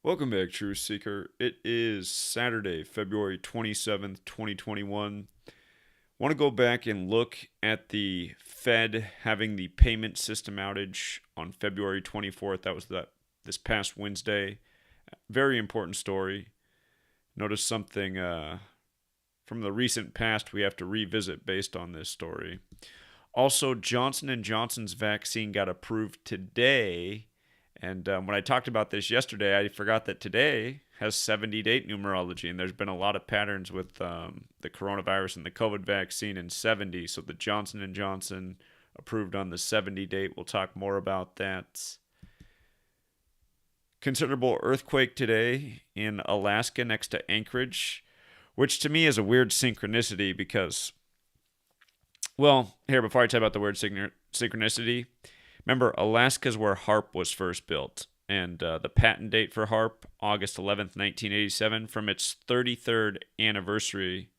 Welcome back, Truth Seeker. It is Saturday, February 27th, 2021. Want to go back and look at the Fed having the payment system outage on February 24th. That was this past Wednesday. Very important story. Notice something from the recent past we have to revisit based on this story. Also, Johnson & Johnson's vaccine got approved today. And when I talked about this yesterday, I forgot that today has 70-date numerology, and there's been a lot of patterns with the coronavirus and the COVID vaccine in 70. So the Johnson & Johnson approved on the 70 date. We'll talk more about that. Considerable earthquake today in Alaska next to Anchorage, which to me is a weird synchronicity because, well, here, before I tell you about the word synchronicity, remember, Alaska's where HAARP was first built, and the patent date for HAARP, August 11th, 1987, from its 33rd anniversary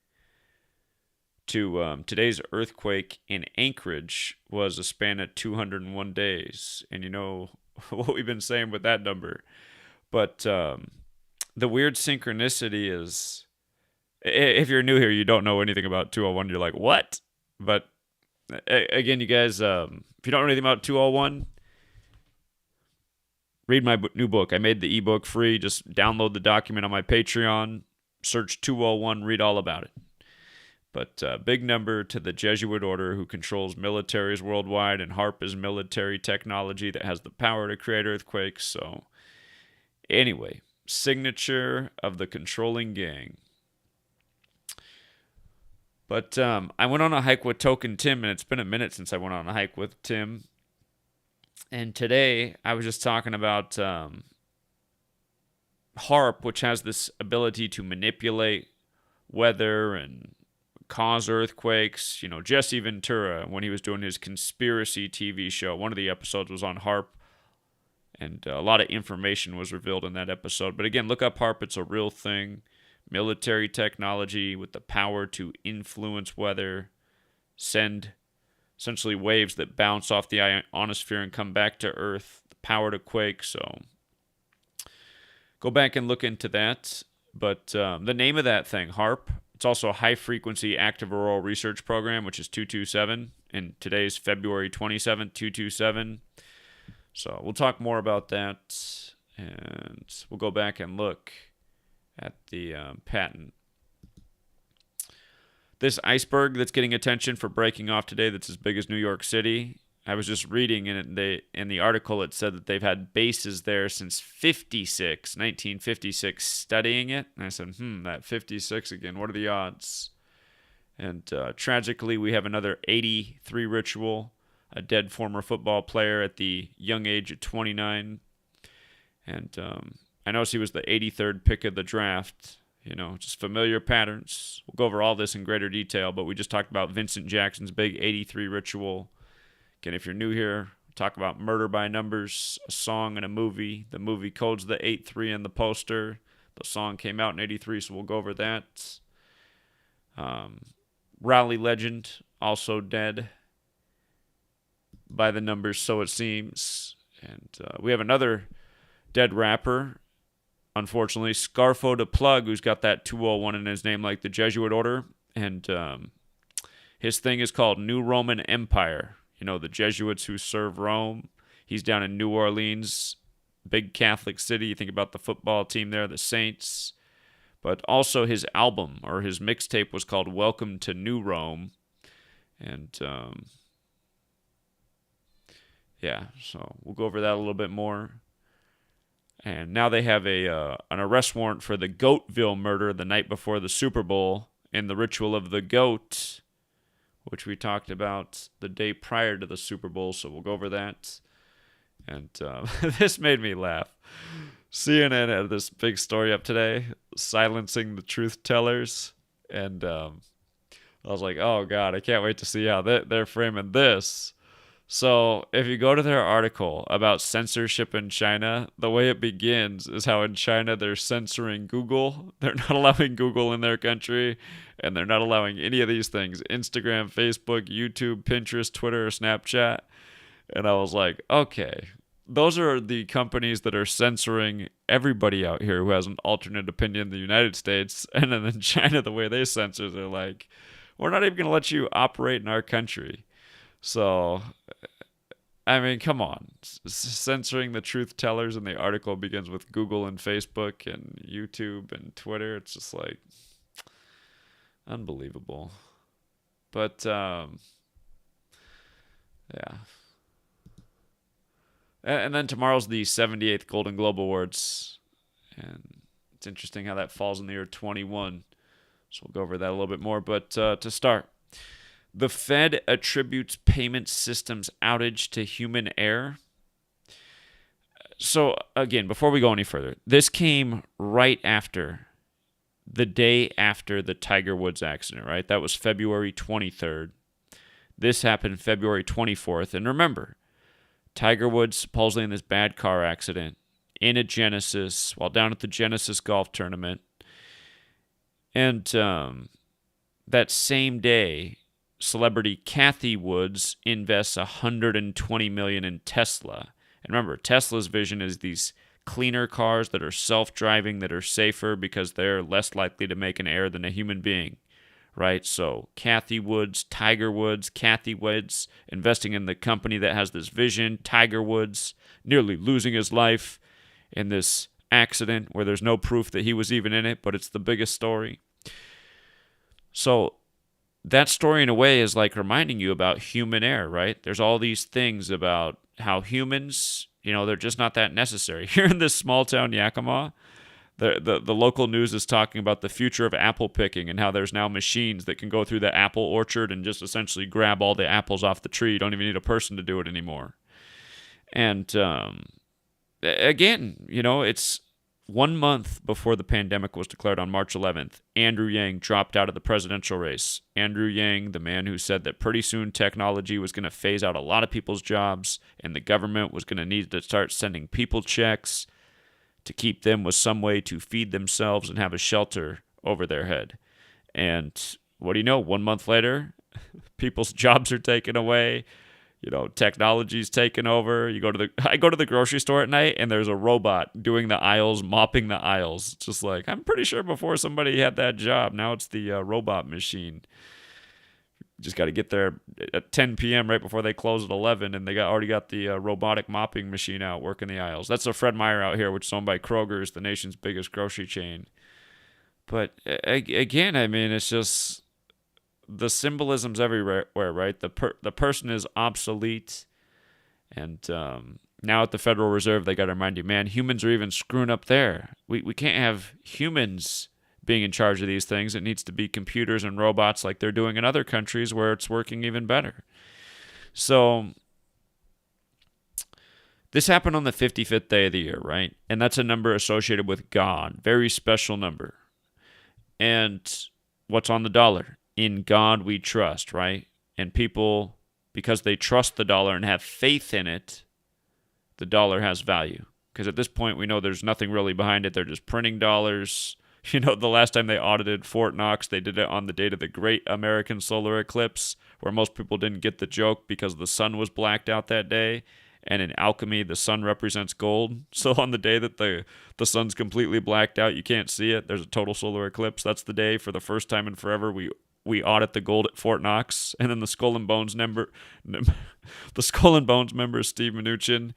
to today's earthquake in Anchorage was a span of 201 days. And you know what we've been saying with that number. But the weird synchronicity is, if you're new here, you don't know anything about 201, you're like, what? But again, you guys, if you don't know anything about 201, read my new book. I made the ebook free. Just download the document on my Patreon, search 201, read all about it. But big number to the Jesuit order who controls militaries worldwide, and HAARP is military technology that has the power to create earthquakes. So anyway, signature of the controlling gang. But I went on a hike with Token Tim, and it's been a minute since I went on a hike with Tim. And today I was just talking about HAARP, which has this ability to manipulate weather and cause earthquakes. You know, Jesse Ventura, when he was doing his conspiracy TV show, one of the episodes was on HAARP, and a lot of information was revealed in that episode. But again, look up HAARP. It's a real thing. Military technology with the power to influence weather, send essentially waves that bounce off the ionosphere and come back to Earth, the power to quake. So go back and look into that. But the name of that thing, HAARP, it's also a high-frequency active auroral research program, which is 227, and today's February 27th, 227. So we'll talk more about that, and we'll go back and look at the patent. This iceberg that's getting attention for breaking off today, that's as big as New York City. I was just reading in the article, it said that they've had bases there since 1956, studying it. And I said, that 56 again, what are the odds? And tragically, we have another 83 ritual, a dead former football player at the young age of 29. And I noticed he was the 83rd pick of the draft. You know, just familiar patterns. We'll go over all this in greater detail, but we just talked about Vincent Jackson's big 83 ritual. Again, if you're new here, we'll talk about Murder by Numbers, a song and a movie. The movie codes the 83 in the poster. The song came out in 83, so we'll go over that. Raleigh legend, also dead by the numbers, so it seems. And we have another dead rapper, unfortunately, Scarfo da Plug, who's got that 201 in his name like the Jesuit order. And his thing is called New Roman Empire. You know, the Jesuits who serve Rome. He's down in New Orleans, big Catholic city. You think about the football team there, the Saints. But also his album, or his mixtape, was called Welcome to New Rome. And yeah, so we'll go over that a little bit more. And now they have an arrest warrant for the Goatville murder the night before the Super Bowl in the ritual of the goat, which we talked about the day prior to the Super Bowl, so we'll go over that. And this made me laugh. CNN had this big story up today, silencing the truth tellers. And I was like, oh, God, I can't wait to see how they're framing this. So if you go to their article about censorship in China, the way it begins is how in China they're censoring Google. They're not allowing Google in their country, and they're not allowing any of these things: Instagram, Facebook, YouTube, Pinterest, Twitter, or Snapchat. And I was like, okay, those are the companies that are censoring everybody out here who has an alternate opinion in the United States. And then in China, the way they censor, they're like, we're not even going to let you operate in our country. So, I mean, come on. Censoring the truth tellers, and the article begins with Google and Facebook and YouTube and Twitter. It's just like unbelievable. But, yeah. And then tomorrow's the 78th Golden Globe Awards. And it's interesting how that falls in the year 21. So we'll go over that a little bit more. But to start, the Fed attributes payment systems outage to human error. So again, before we go any further, this came right after the day after the Tiger Woods accident, right? That was February 23rd. This happened February 24th. And remember, Tiger Woods supposedly in this bad car accident in a Genesis while down at the Genesis golf tournament. And that same day, celebrity Kathy Woods invests $120 million in Tesla. And remember, Tesla's vision is these cleaner cars that are self-driving, that are safer because they're less likely to make an error than a human being, right? So Kathy Woods, Tiger Woods, Kathy Woods investing in the company that has this vision, Tiger Woods nearly losing his life in this accident where there's no proof that he was even in it, but it's the biggest story. So that story in a way is like reminding you about human error, right? There's all these things about how humans, they're just not that necessary. Here in this small town, Yakima, the local news is talking about the future of apple picking and how there's now machines that can go through the apple orchard and just essentially grab all the apples off the tree. You don't even need a person to do it anymore. And again, it's 1 month before the pandemic was declared on March 11th, Andrew Yang dropped out of the presidential race. Andrew Yang, the man who said that pretty soon technology was going to phase out a lot of people's jobs and the government was going to need to start sending people checks to keep them with some way to feed themselves and have a shelter over their head. And what do you know? 1 month later, people's jobs are taken away. Technology's taken over. I go to the grocery store at night and there's a robot doing the aisles, mopping the aisles. It's just like, I'm pretty sure before somebody had that job. Now it's the robot machine. Just got to get there at 10 p.m. right before they close at 11, and they already got the robotic mopping machine out working the aisles. That's a Fred Meyer out here, which is owned by Kroger's, the nation's biggest grocery chain. But again, I mean, it's just the symbolism's everywhere, right? The person is obsolete, and now at the Federal Reserve, they got to remind you, man, humans are even screwing up there. We can't have humans being in charge of these things. It needs to be computers and robots like they're doing in other countries where it's working even better. So this happened on the 55th day of the year, right? And that's a number associated with God, very special number. And what's on the dollar? In God we trust, right? And people, because they trust the dollar and have faith in it, the dollar has value. Because at this point, we know there's nothing really behind it. They're just printing dollars. The last time they audited Fort Knox, they did it on the date of the Great American Solar Eclipse, where most people didn't get the joke because the sun was blacked out that day. And in alchemy, the sun represents gold. So on the day that the sun's completely blacked out, you can't see it, there's a total solar eclipse. That's the day, for the first time in forever, we audit the gold at Fort Knox. And then the Skull and Bones member, Steve Mnuchin,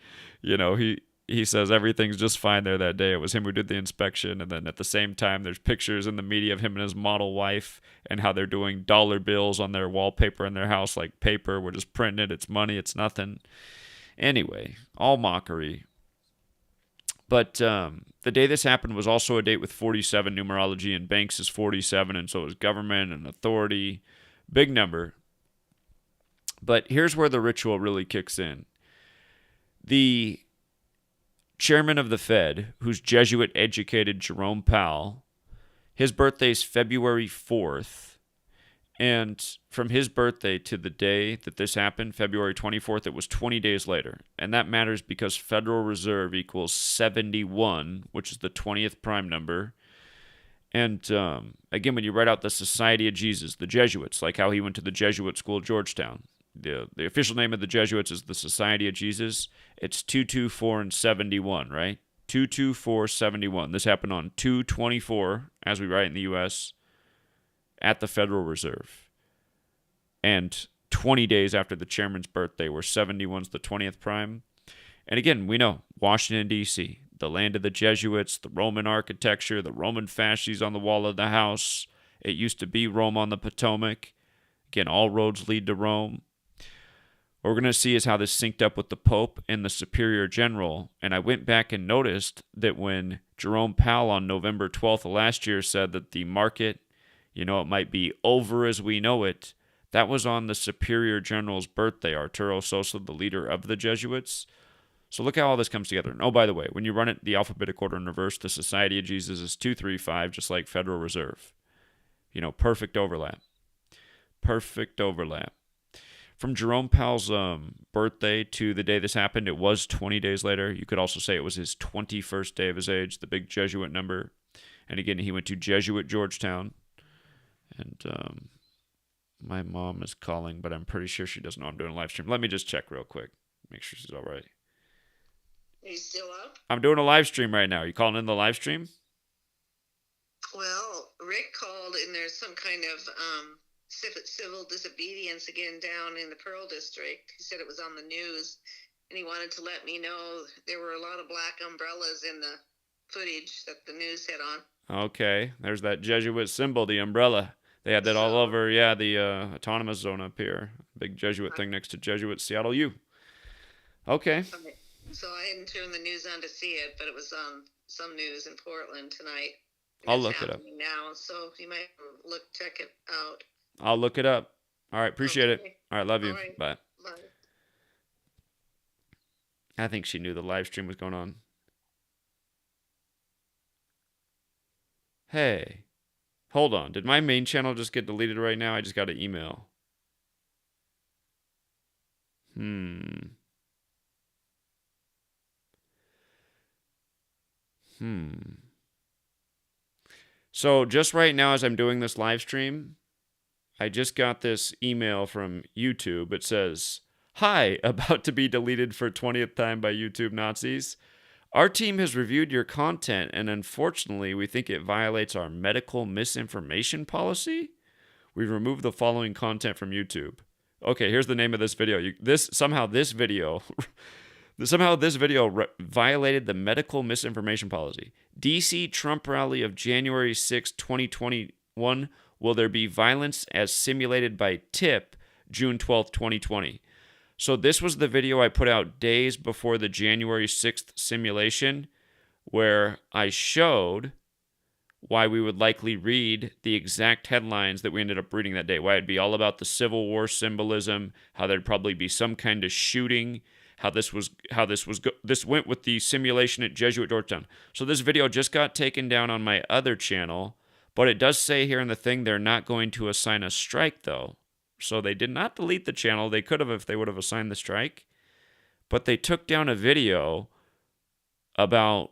he says everything's just fine there that day. It was him who did the inspection. And then at the same time, there's pictures in the media of him and his model wife and how they're doing dollar bills on their wallpaper in their house like paper. We're just printing it. It's money. It's nothing. Anyway, all mockery. But the day this happened was also a date with 47 numerology, and Banks is 47, and so is government and authority. Big number. But here's where the ritual really kicks in. The chairman of the Fed, who's Jesuit-educated Jerome Powell, his birthday's February 4th. And from his birthday to the day that this happened, February 24th, it was 20 days later. And that matters because Federal Reserve equals 71, which is the 20th prime number. And again, when you write out the Society of Jesus, the Jesuits, like how he went to the Jesuit school at Georgetown, the official name of the Jesuits is the Society of Jesus. It's 224 and 71, right? 22471. This happened on 224, as we write in the U.S., at the Federal Reserve. And 20 days after the chairman's birthday, where 71's the 20th prime. And again, we know Washington, D.C., the land of the Jesuits, the Roman architecture, the Roman fasces on the wall of the house. It used to be Rome on the Potomac. Again, all roads lead to Rome. What we're going to see is how this synced up with the Pope and the Superior General. And I went back and noticed that when Jerome Powell on November 12th of last year said that the market, it might be over as we know it, that was on the Superior General's birthday, Arturo Sosa, the leader of the Jesuits. So look how all this comes together. And oh, by the way, when you run it the alphabetic order in reverse, the Society of Jesus is 235, just like Federal Reserve. Perfect overlap. Perfect overlap. From Jerome Powell's birthday to the day this happened, it was 20 days later. You could also say it was his 21st day of his age, the big Jesuit number. And again, he went to Jesuit Georgetown. And my mom is calling, but I'm pretty sure she doesn't know I'm doing a live stream. Let me just check real quick. Make sure she's all right. Are you still up? I'm doing a live stream right now. Are you calling in the live stream? Well, Rick called, and there's some kind of civil disobedience again down in the Pearl District. He said it was on the news, and he wanted to let me know there were a lot of black umbrellas in the footage that the news had on. Okay, there's that Jesuit symbol, the umbrella. They had that all over, the autonomous zone up here. Big Jesuit thing next to Jesuit Seattle U. Okay. So I hadn't turned the news on to see it, but it was on some news in Portland tonight. I'll look it up now, so you might check it out. I'll look it up. All right, appreciate it. All right, love you. Right. Bye. Bye. I think she knew the live stream was going on. Hey, hold on. Did my main channel just get deleted right now? I just got an email. So just right now as I'm doing this live stream, I just got this email from YouTube. It says, "Hi, about to be deleted for 20th time by YouTube Nazis. Our team has reviewed your content, and unfortunately, we think it violates our medical misinformation policy. We've removed the following content from YouTube." Okay, here's the name of this video. Somehow this video violated the medical misinformation policy. DC Trump rally of January 6, 2021. Will there be violence as simulated by TIP, June 12, 2020? So this was the video I put out days before the January 6th simulation, where I showed why we would likely read the exact headlines that we ended up reading that day, why it'd be all about the Civil War symbolism, how there'd probably be some kind of shooting, this went with the simulation at Jesuit Georgetown. So this video just got taken down on my other channel, but it does say here in the thing they're not going to assign a strike though. So they did not delete the channel. They could have if they would have assigned the strike, but they took down a video about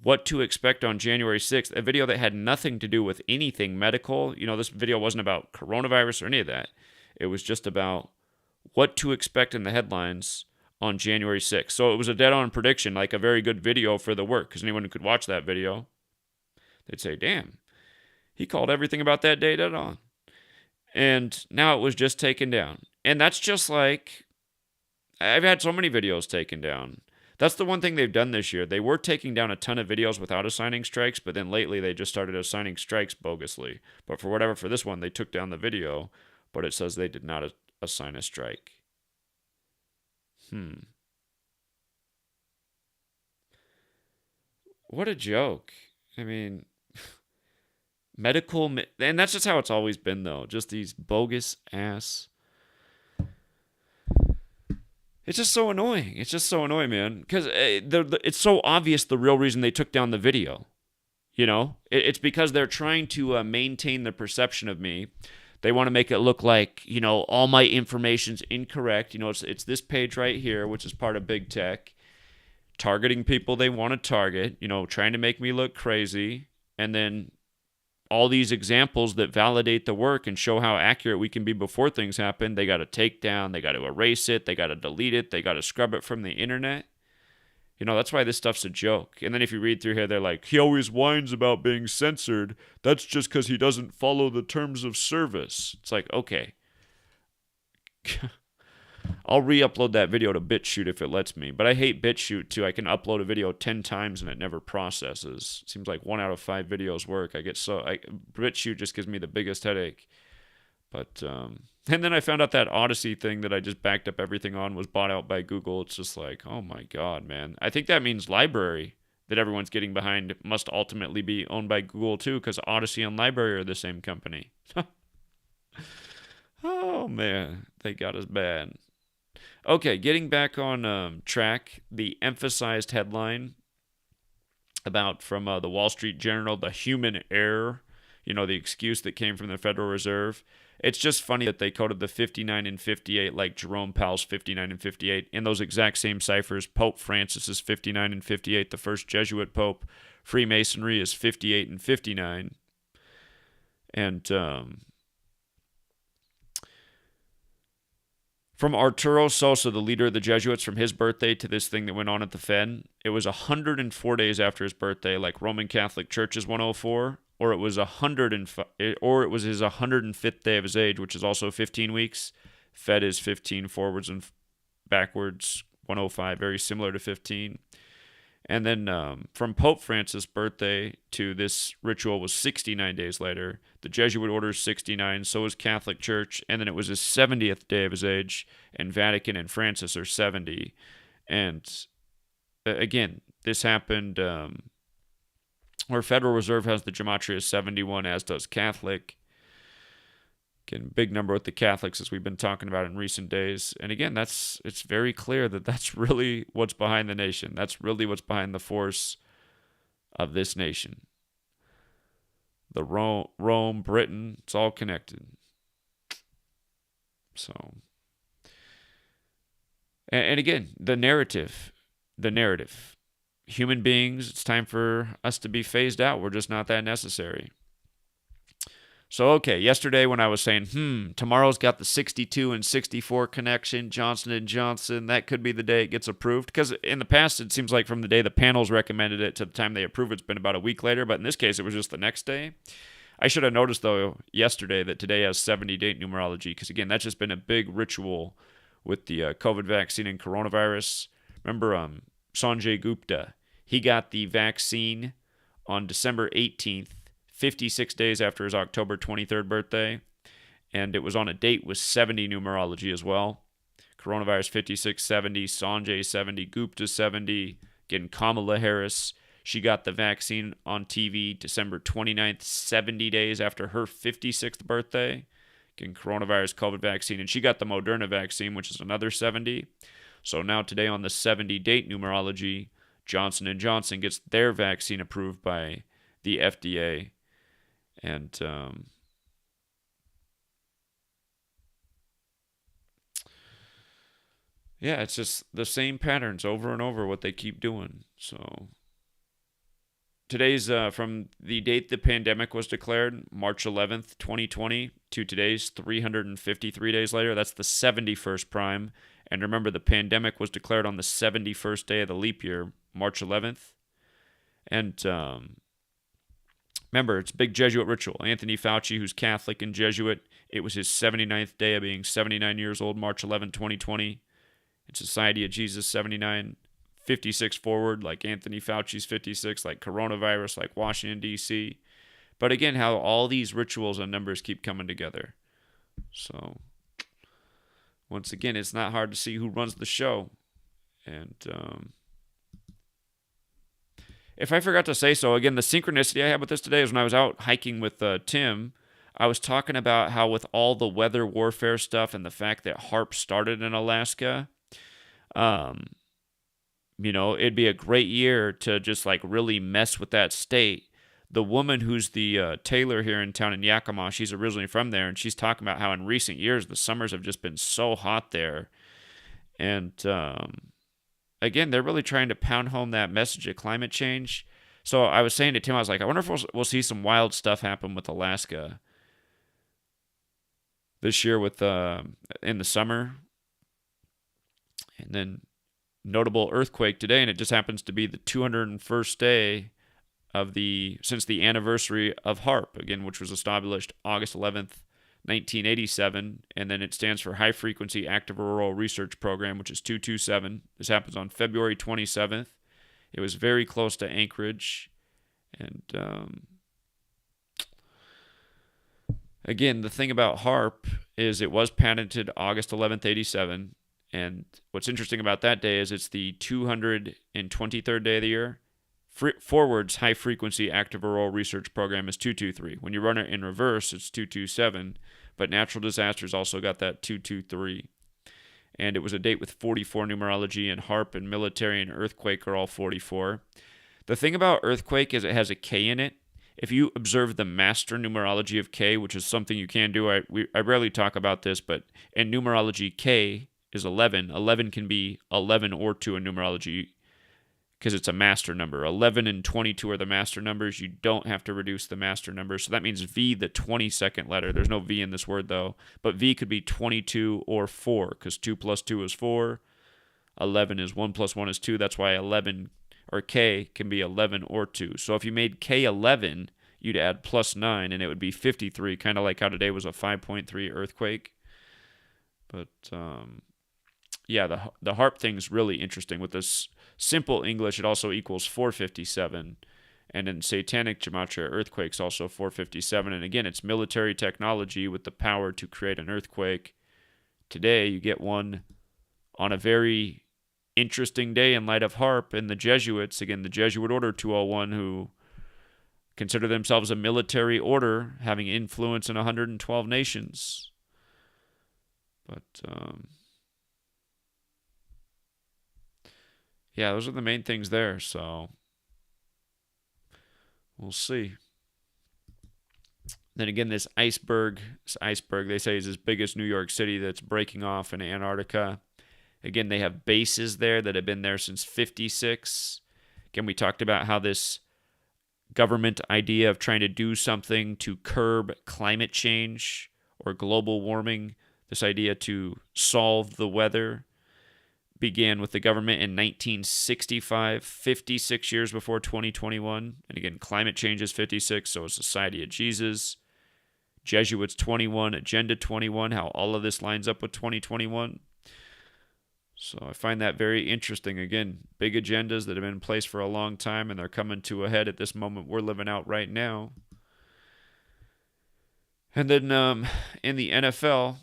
what to expect on January 6th, a video that had nothing to do with anything medical. This video wasn't about coronavirus or any of that. It was just about what to expect in the headlines on January 6th. So it was a dead-on prediction, like a very good video for the work, because anyone who could watch that video, they'd say, damn, he called everything about that day dead on. And now it was just taken down. And that's just like, I've had so many videos taken down. That's the one thing they've done this year. They were taking down a ton of videos without assigning strikes, but then lately they just started assigning strikes bogusly. But for this one, they took down the video, but it says they did not assign a strike. What a joke. I mean, and that's just how it's always been, though. Just these bogus ass. It's just so annoying. It's just so annoying, man. Because it's so obvious the real reason they took down the video. It's because they're trying to maintain the perception of me. They want to make it look like, all my information's incorrect. It's this page right here, which is part of big tech, targeting people they want to target, trying to make me look crazy. And then all these examples that validate the work and show how accurate we can be before things happen. They got to take down, they got to erase it, they got to delete it, they got to scrub it from the internet. That's why this stuff's a joke. And then if you read through here, they're like, he always whines about being censored. That's just because he doesn't follow the terms of service. It's like, okay. I'll re-upload that video to BitChute if it lets me. But I hate BitChute too. I can upload a video 10 times and it never processes. It seems like 1 out of 5 videos work. BitChute just gives me the biggest headache. But and then I found out that Odyssey thing that I just backed up everything on was bought out by Google. It's just like, oh my God, man. I think that means Library that everyone's getting behind must ultimately be owned by Google too, because Odyssey and Library are the same company. Oh man, they got us bad. Okay, getting back on track, the emphasized headline from the Wall Street Journal, the human error, the excuse that came from the Federal Reserve. It's just funny that they coded the 59 and 58 like Jerome Powell's 59 and 58 in those exact same ciphers. Pope Francis is 59 and 58, the first Jesuit pope. Freemasonry is 58 and 59. And from Arturo Sosa, the leader of the Jesuits, from his birthday to this thing that went on at the Fed, it was 104 days after his birthday, like Roman Catholic Church is 104, or it was his 105th day of his age, which is also 15 weeks. Fed is 15 forwards and backwards, 105, very similar to 15. And then from Pope Francis' birthday to this ritual was 69 days later. The Jesuit order is 69, so is Catholic Church. And then it was his 70th day of his age, and Vatican and Francis are 70. And again, this happened where Federal Reserve has the Gematria 71, as does Catholic. Again, big number with the Catholics, as we've been talking about in recent days. And again, it's very clear that that's really what's behind the nation. That's really what's behind the force of this nation. The Rome, Britain, it's all connected. So, and again, the narrative. Human beings, it's time for us to be phased out. We're just not that necessary. So, okay, yesterday when I was saying, tomorrow's got the 62 and 64 connection, Johnson & Johnson, that could be the day it gets approved. Because in the past, it seems like from the day the panels recommended it to the time they approve it's been about a week later. But in this case, it was just the next day. I should have noticed, though, yesterday that today has 70-date numerology. Because, again, that's just been a big ritual with the COVID vaccine and coronavirus. Remember Sanjay Gupta? He got the vaccine on December 18th. 56 days after his October 23rd birthday, and it was on a date with 70 numerology as well. Coronavirus 56, 70, Sanjay 70, Gupta 70, again Kamala Harris, she got the vaccine on TV December 29th, 70 days after her 56th birthday, again coronavirus COVID vaccine, and she got the Moderna vaccine, which is another 70. So now today on the 70-date numerology, Johnson & Johnson gets their vaccine approved by the FDA. And yeah, it's just the same patterns over and over, what they keep doing. So today's from the date the pandemic was declared, March 11th, 2020, to today's 353 days later. That's the 71st prime. And remember, the pandemic was declared on the 71st day of the leap year, March 11th. And remember, it's a big Jesuit ritual. Anthony Fauci, who's Catholic and Jesuit, it was his 79th day of being 79 years old, March 11, 2020. And Society of Jesus, 79. 56 forward, like Anthony Fauci's 56, like coronavirus, like Washington, D.C. But again, how all these rituals and numbers keep coming together. So, once again, it's not hard to see who runs the show. And if I forgot to say so, again, the synchronicity I had with this today is when I was out hiking with Tim, I was talking about how with all the weather warfare stuff and the fact that HARP started in Alaska, it'd be a great year to just like really mess with that state. The woman who's the tailor here in town in Yakima, she's originally from there, and she's talking about how in recent years the summers have just been so hot there. And again, they're really trying to pound home that message of climate change. So I was saying to Tim, I was like, I wonder if we'll see some wild stuff happen with Alaska this year with in the summer. And then notable earthquake today, and it just happens to be the 201st day of since the anniversary of HAARP, again, which was established August 11th, 1987, and then it stands for High Frequency Active Auroral Research Program, which is 227. This happens on February 27th. It was very close to Anchorage, and again, the thing about HAARP is it was patented August 11th, 87, and what's interesting about that day is it's the 223rd day of the year. Forward's High Frequency Active Auroral Research Program is 223. When you run it in reverse, it's 227, but natural disasters also got that 223. And it was a date with 44 numerology, and HAARP and military and earthquake are all 44. The thing about earthquake is it has a K in it. If you observe the master numerology of K, which is something you can do, I rarely talk about this, but in numerology, K is 11. 11 can be 11 or 2 in numerology because it's a master number. 11 and 22 are the master numbers. You don't have to reduce the master number. So that means V, the 22nd letter. There's no V in this word, though. But V could be 22 or 4 because 2 plus 2 is 4. 11 is 1 plus 1 is 2. That's why 11 or K can be 11 or 2. So if you made K 11, you'd add plus 9, and it would be 53, kind of like how today was a 5.3 earthquake. But yeah, the HAARP thing's really interesting. With this simple English, it also equals 457. And in Satanic Gematria, earthquake's also 457. And again, it's military technology with the power to create an earthquake. Today, you get one on a very interesting day in light of HAARP and the Jesuits. Again, the Jesuit Order 201, who consider themselves a military order having influence in 112 nations. But yeah, those are the main things there, so we'll see. Then again, this iceberg, they say, is as big as New York City that's breaking off in Antarctica. Again, they have bases there that have been there since 56. Again, we talked about how this government idea of trying to do something to curb climate change or global warming, this idea to solve the weather, began with the government in 1965, 56 years before 2021. And again, climate change is 56, so is Society of Jesus. Jesuits 21, Agenda 21, how all of this lines up with 2021. So I find that very interesting. Again, big agendas that have been in place for a long time, and they're coming to a head at this moment we're living out right now. And then in the NFL,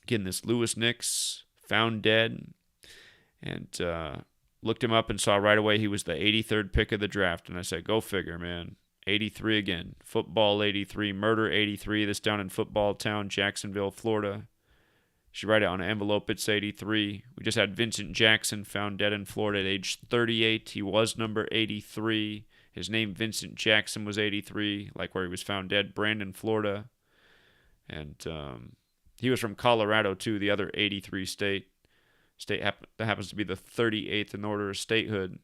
again, this Lewis Nix found dead, and looked him up and saw right away he was the 83rd pick of the draft. And I said, go figure, man. 83 again. Football 83, murder 83. This down in football town, Jacksonville, Florida. You should write it on an envelope. It's 83. We just had Vincent Jackson found dead in Florida at age 38. He was number 83. His name, Vincent Jackson, was 83, like where he was found dead, Brandon, Florida. And he was from Colorado, too, the other 83 state that happens to be the 38th in order of statehood.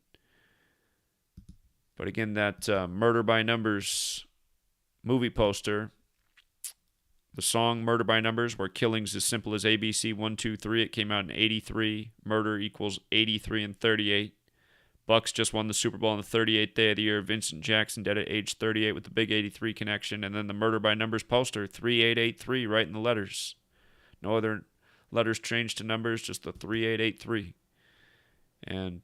But again, that Murder by Numbers movie poster, the song Murder by Numbers, where killing's as simple as ABC 1, 2, 3, it came out in 83. Murder equals 83 and 38. Bucks just won the Super Bowl on the 38th day of the year. Vincent Jackson dead at age 38 with the big 83 connection. And then the Murder by Numbers poster, 3883, right in the letters. No other letters changed to numbers, just the 3883. And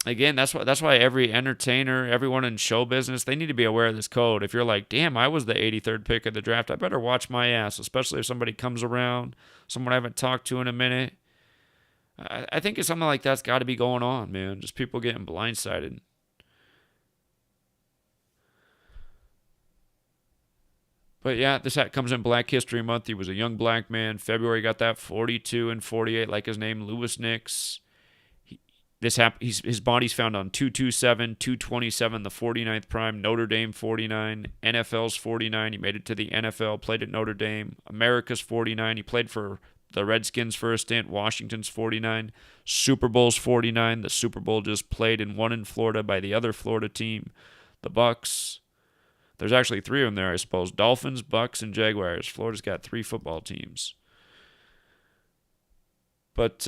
again, that's why every entertainer, everyone in show business, they need to be aware of this code. If you're like, damn, I was the 83rd pick of the draft, I better watch my ass, especially if somebody comes around, someone I haven't talked to in a minute. I think it's something like that's got to be going on, man. Just people getting blindsided. But yeah, this hat comes in Black History Month. He was a young black man. February got that 42 and 48, like his name, Lewis Nix. His body's found on 227, 227, the 49th prime, Notre Dame 49, NFL's 49. He made it to the NFL, played at Notre Dame. America's 49. He played for the Redskins for a stint. Washington's 49. Super Bowl's 49. The Super Bowl just played and won in Florida by the other Florida team, the Bucks. There's actually 3 of them there, I suppose. Dolphins, Bucks, and Jaguars. Florida's got 3 football teams. But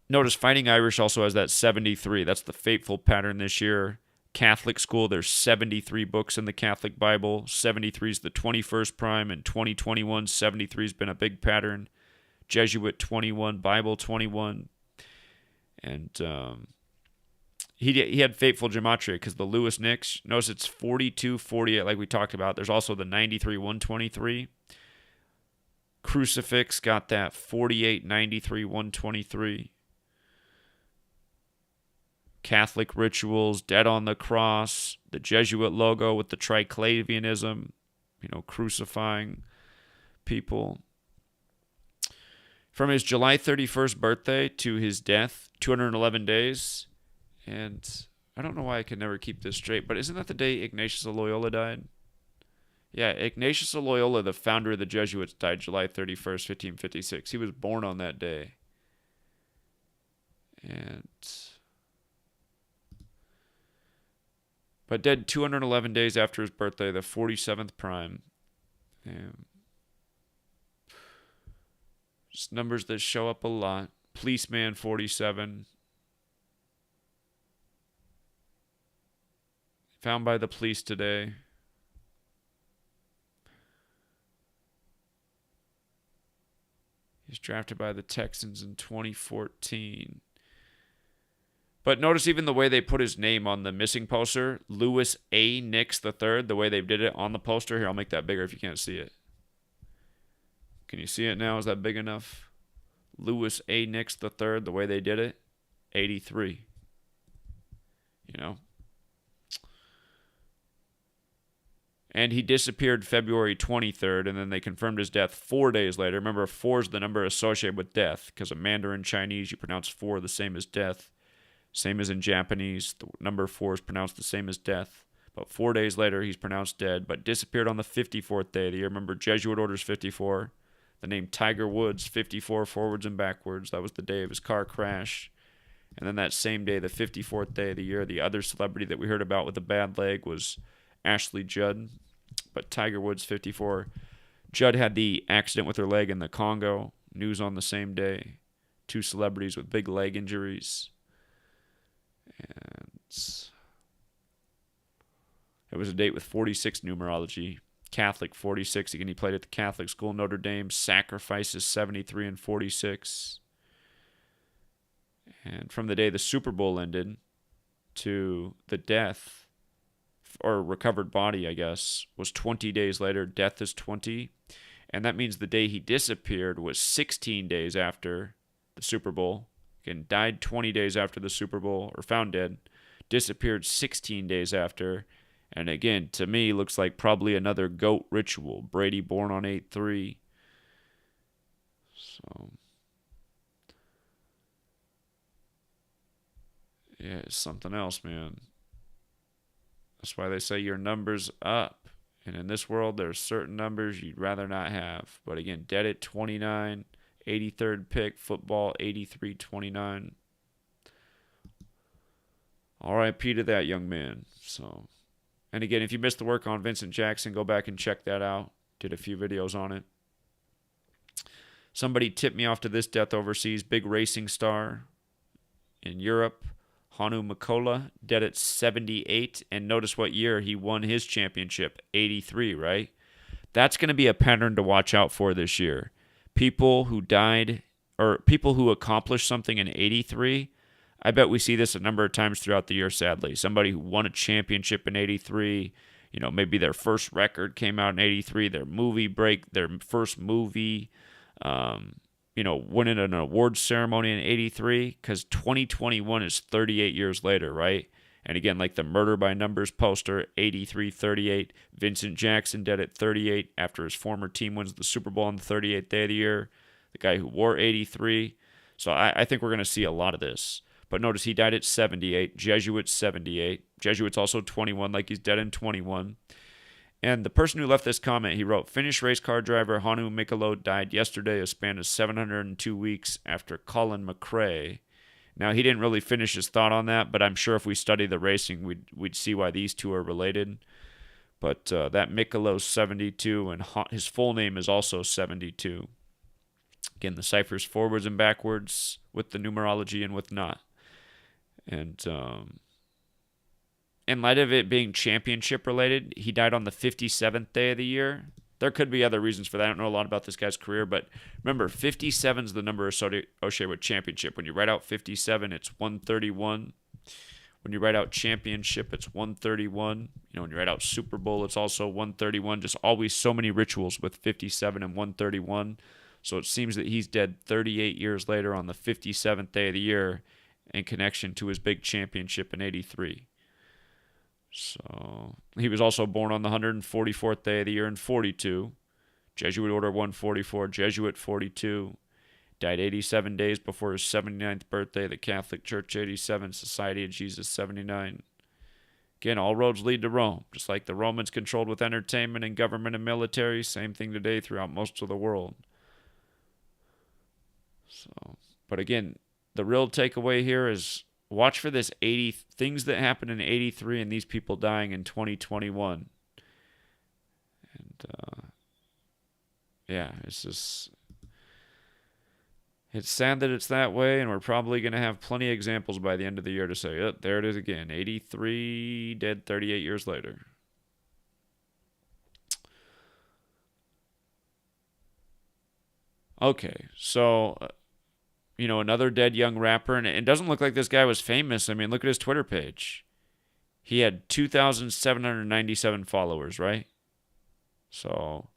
notice Fighting Irish also has that 73. That's the fateful pattern this year. Catholic school, there's 73 books in the Catholic Bible. 73 is the 21st prime. In 2021, 73 has been a big pattern. Jesuit 21, Bible 21. And he had fateful gematria because the Lewis Nicks, notice it's 42, 48 like we talked about. There's also the 93, 123. Crucifix got that 48, 93, 123. Catholic rituals, dead on the cross, the Jesuit logo with the triclavianism, crucifying people. From his July 31st birthday to his death, 211 days. And I don't know why I can never keep this straight, but isn't that the day Ignatius of Loyola died? Yeah, Ignatius of Loyola, the founder of the Jesuits, died July 31st, 1556. He was born on that day. But dead 211 days after his birthday, the 47th prime. Just numbers that show up a lot. Policeman 47. Found by the police today. He was drafted by the Texans in 2014. But notice even the way they put his name on the missing poster, Lewis A. Nix III, the way they did it on the poster. Here, I'll make that bigger if you can't see it. Can you see it now? Is that big enough? Lewis A. Nix III, the way they did it, 83. And he disappeared February 23rd, and then they confirmed his death 4 days later. Remember, 4 is the number associated with death, because in Mandarin Chinese, you pronounce 4 the same as death. Same as in Japanese, the number 4 is pronounced the same as death. But 4 days later, he's pronounced dead, but disappeared on the 54th day of the year. Remember, Jesuit orders 54. The name Tiger Woods, 54 forwards and backwards. That was the day of his car crash. And then that same day, the 54th day of the year, the other celebrity that we heard about with a bad leg was Ashley Judd. But Tiger Woods, 54. Judd had the accident with her leg in the Congo. News on the same day. 2 celebrities with big leg injuries. And it was a date with 46 numerology. Catholic 46. Again, he played at the Catholic school, Notre Dame. Sacrifices 73 and 46. And from the day the Super Bowl ended to the death, or recovered body, I guess, was 20 days later. Death is 20. And that means the day he disappeared was 16 days after the Super Bowl. Again, died 20 days after the Super Bowl, or found dead. Disappeared 16 days after. And again, to me, looks like probably another goat ritual. Brady born on 8/3. So, yeah, it's something else, man. That's why they say your number's up. And in this world, there's certain numbers you'd rather not have. But again, dead at 29. 83rd pick, football, 83-29. R.I.P. to that young man. So, and again, if you missed the work on Vincent Jackson, go back and check that out. Did a few videos on it. Somebody tipped me off to this death overseas. Big racing star in Europe, Hanu Makola, dead at 78. And notice what year he won his championship, 83, right? That's going to be a pattern to watch out for this year. People who died, or people who accomplished something in 83, I bet we see this a number of times throughout the year, sadly. Somebody who won a championship in 83, maybe their first record came out in 83, their first movie, winning an awards ceremony in 83, because 2021 is 38 years later, right? And again, like the Murder by Numbers poster, 83-38. Vincent Jackson dead at 38 after his former team wins the Super Bowl on the 38th day of the year. The guy who wore 83. So I think we're going to see a lot of this. But notice he died at 78. Jesuits 78. Jesuits also 21, like he's dead in 21. And the person who left this comment, he wrote, Finnish race car driver Hannu Mikalo died yesterday, a span of 702 weeks after Colin McRae. Now, he didn't really finish his thought on that, but I'm sure if we study the racing, we'd see why these two are related. But that Mikalo's 72, and his full name is also 72. Again, the ciphers forwards and backwards with the numerology and with not. And in light of it being championship related, he died on the 57th day of the year. There could be other reasons for that. I don't know a lot about this guy's career, but remember, 57 is the number associated with championship. When you write out 57, it's 131. When you write out championship, it's 131. When you write out Super Bowl, it's also 131. Just always so many rituals with 57 and 131. So it seems that he's dead 38 years later on the 57th day of the year in connection to his big championship in 83. So he was also born on the 144th day of the year in 42. Jesuit Order 144, Jesuit 42. Died 87 days before his 79th birthday, the Catholic Church 87, Society of Jesus 79. Again, all roads lead to Rome. Just like the Romans controlled with entertainment and government and military, same thing today throughout most of the world. So, but again, the real takeaway here is watch for this things that happened in 83 and these people dying in 2021. And yeah, it's sad that it's that way, and we're probably going to have plenty of examples by the end of the year to say, oh, there it is again, 83 dead 38 years later. Okay, so another dead young rapper, and it doesn't look like this guy was famous. I mean, look at his Twitter page. He had 2,797 followers, right? So,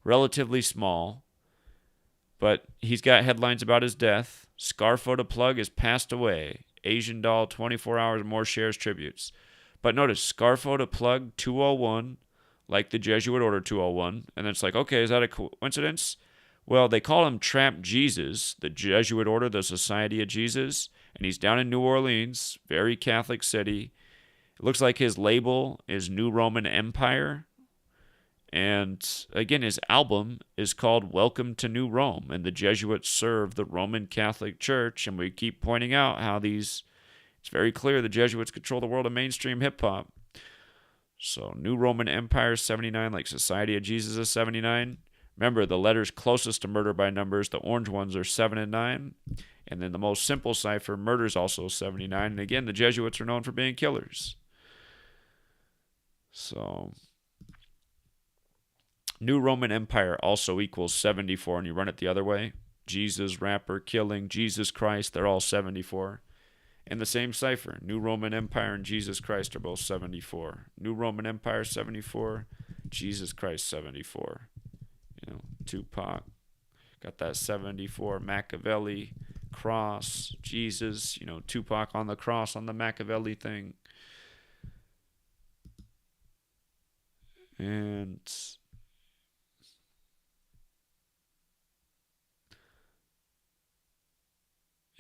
relatively small. But he's got headlines about his death. Scarfo da Plug has passed away. Asian doll, 24 hours more shares tributes. But notice, Scarfo da Plug 201, like the Jesuit Order 201. And then it's like, okay, is that a coincidence? Well, they call him Trap Jesus, the Jesuit Order, the Society of Jesus, and he's down in New Orleans, very Catholic city. It looks like his label is New Roman Empire, and again, his album is called Welcome to New Rome, and the Jesuits serve the Roman Catholic Church, and we keep pointing out how it's very clear the Jesuits control the world of mainstream hip-hop. So, New Roman Empire is 79, like Society of Jesus is 79. Remember, the letters closest to murder by numbers, the orange ones, are 7 and 9. And then the most simple cipher, murder, is also 79. And again, the Jesuits are known for being killers. So, New Roman Empire also equals 74, and you run it the other way. Jesus, rapper, killing, Jesus Christ, they're all 74. And the same cipher, New Roman Empire and Jesus Christ are both 74. New Roman Empire, 74. Jesus Christ, 74. Tupac, got that 74, Machiavelli, cross, Jesus, Tupac on the cross on the Machiavelli thing. And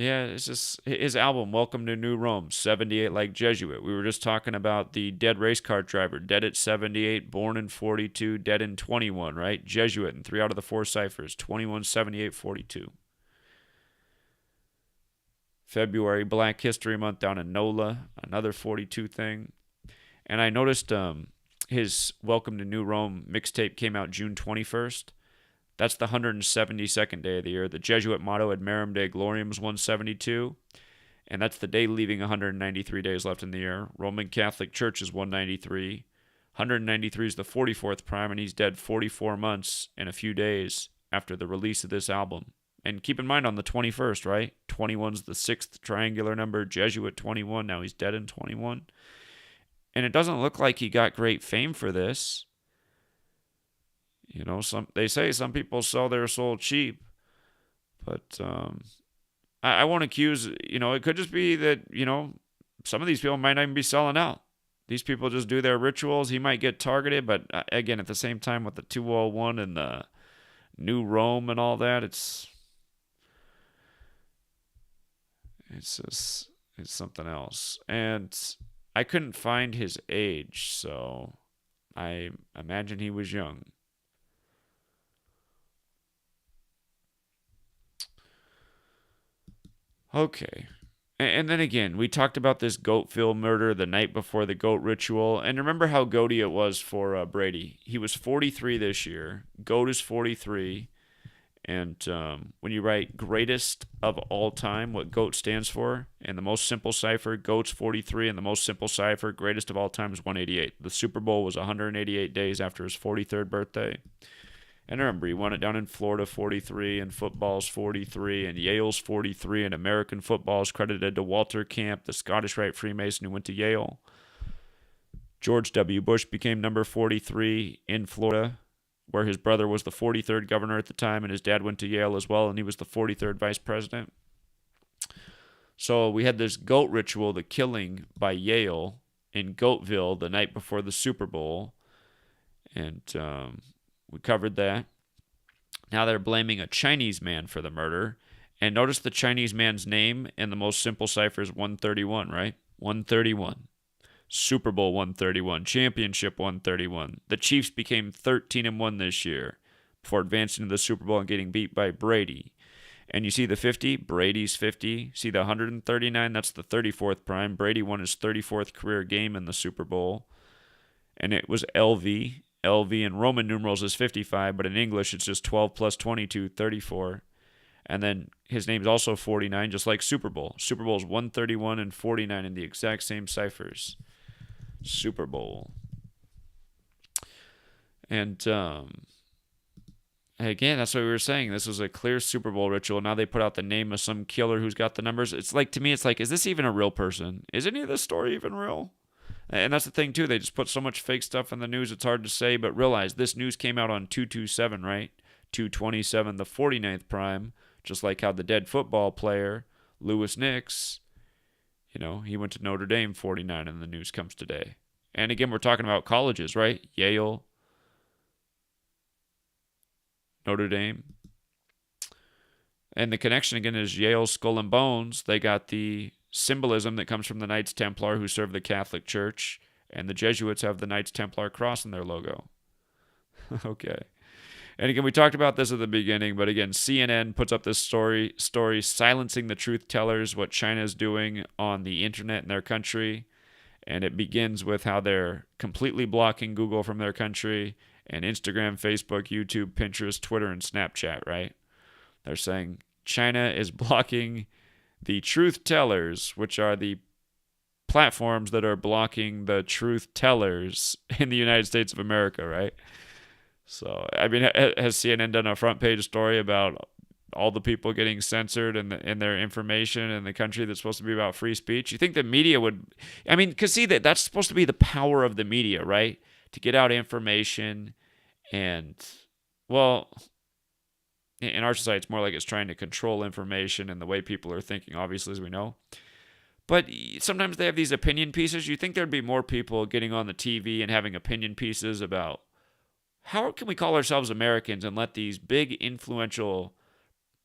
yeah, it's just his album, Welcome to New Rome, 78 like Jesuit. We were just talking about the dead race car driver, dead at 78, born in 42, dead in 21, right? Jesuit in 3 out of the 4 ciphers, 21, 78, 42. February, Black History Month down in NOLA, another 42 thing. And I noticed his Welcome to New Rome mixtape came out June 21st. That's the 172nd day of the year. The Jesuit motto, Ad Merum Dei Gloriam, is 172. And that's the day leaving 193 days left in the year. Roman Catholic Church is 193. 193 is the 44th prime, and he's dead 44 months and a few days after the release of this album. And keep in mind on the 21st, right? 21's the 6th triangular number. Jesuit 21, now he's dead in 21. And it doesn't look like he got great fame for this. They say some people sell their soul cheap, but I won't accuse, it could just be that, some of these people might not even be selling out. These people just do their rituals. He might get targeted, but again, at the same time with the 201 and the New Rome and all that, it's something else. And I couldn't find his age, so I imagine he was young. Okay. And then again, we talked about this Goatville murder the night before the goat ritual. And remember how goaty it was for Brady. He was 43 this year. Goat is 43. And when you write greatest of all time, what GOAT stands for, in the most simple cipher, GOAT's 43, and the most simple cipher, greatest of all time, is 188. The Super Bowl was 188 days after his 43rd birthday. And remember, he won it down in Florida, 43, and football's 43, and Yale's 43, and American football is credited to Walter Camp, the Scottish Rite Freemason who went to Yale. George W. Bush became number 43 in Florida, where his brother was the 43rd governor at the time, and his dad went to Yale as well, and he was the 43rd vice president. So we had this goat ritual, the killing by Yale in Goatville the night before the Super Bowl, and we covered that. Now they're blaming a Chinese man for the murder, and notice the Chinese man's name in the most simple cipher is 131, right? 131. Super Bowl 131, Championship 131. The Chiefs became 13-1 this year before advancing to the Super Bowl and getting beat by Brady. And you see the 50, Brady's 50. See the 139, that's the 34th prime. Brady won his 34th career game in the Super Bowl. And it was LV. LV in Roman numerals is 55, but in English it's just 12 plus 22, 34. And then his name's also 49, just like Super Bowl. Super Bowl is 131 and 49 in the exact same ciphers. Super Bowl. And again, that's what we were saying. This was a clear Super Bowl ritual. Now they put out the name of some killer who's got the numbers. It's like, to me, it's like, is this even a real person? Is any of this story even real? And that's the thing, too. They just put so much fake stuff in the news, it's hard to say. But realize this news came out on 227, right? 227, the 49th prime. Just like how the dead football player, Lewis Nix, he went to Notre Dame, 49, and the news comes today. And again, we're talking about colleges, right? Yale, Notre Dame. And the connection, again, is Yale's skull and bones. They got the symbolism that comes from the Knights Templar who serve the Catholic Church, and the Jesuits have the Knights Templar cross in their logo. Okay. And again, we talked about this at the beginning, but again, CNN puts up this story silencing the truth tellers, what China is doing on the internet in their country. And it begins with how they're completely blocking Google from their country, and Instagram, Facebook, YouTube, Pinterest, Twitter, and Snapchat, right? They're saying China is blocking the truth tellers, which are the platforms that are blocking the truth tellers in the United States of America, right? So, I mean, has CNN done a front page story about all the people getting censored in their information in the country that's supposed to be about free speech? You think the media would, I mean, because see, that's supposed to be the power of the media, right? To get out information and, well, in our society, it's more like it's trying to control information and the way people are thinking, obviously, as we know. But sometimes they have these opinion pieces. You think there'd be more people getting on the TV and having opinion pieces about how can we call ourselves Americans and let these big, influential